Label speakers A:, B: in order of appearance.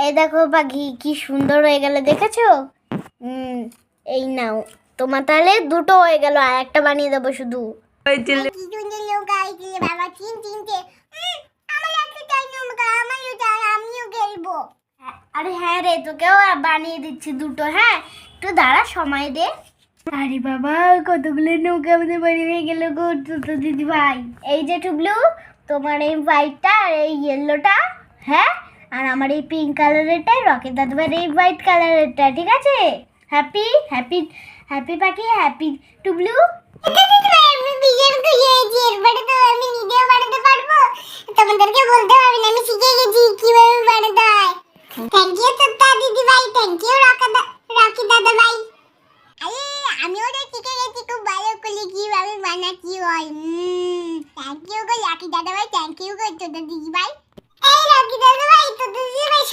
A: এই দেখো পাখি কি সুন্দর হয়ে গেল, দেখেছো? এই নাও, তোমার তাহলে দুটো হয়ে গেল, আর একটা বানিয়ে দেবো শুধু। কি সুন্দর নৌকা হয়েছে বাবা, তিনটে। আমার একটা চাই নৌকা, আমারও চাই, আমিও খেলবো। আরে হ্যাঁ রে, তোকেও বানিয়ে দিচ্ছি দুটো। হ্যাঁ, একটু দাঁড়া, সময় দে। আরে বাবা, কতগুলো নৌকা আমাদের বাড়ি হয়ে গেল গো তো দিদি ভাই। এই যে টুবলু, তোমার এই হোয়াইটটা আর এই ইয়েলোটা, হ্যাঁ, আর আমার এই পিঙ্ক কালারেরটা, রকেট দাদুভাইয়ের এই হোয়াইট কালারেরটা, ঠিক আছে? হ্যাপি হ্যাপি হ্যাপি পাখি, হ্যাপি টুবলু। তোমাদেরকে বলতে হবে না, আমি শিখে গেছি কিভাবে বানাতে হয়। থ্যাংক ইউ তোতা দিদি ভাই, থ্যাংক ইউ রকি দাদা ভাই। আরে আমিও তো শিখে গেছি খুব ভালো করে কিভাবে বানাতে হয়। থ্যাংক ইউ গো লাকি দাদা ভাই, থ্যাংক ইউ গো তোতা দিদি ভাই। এই লাকি দাদা ভাই, তোতা দিদি ভাই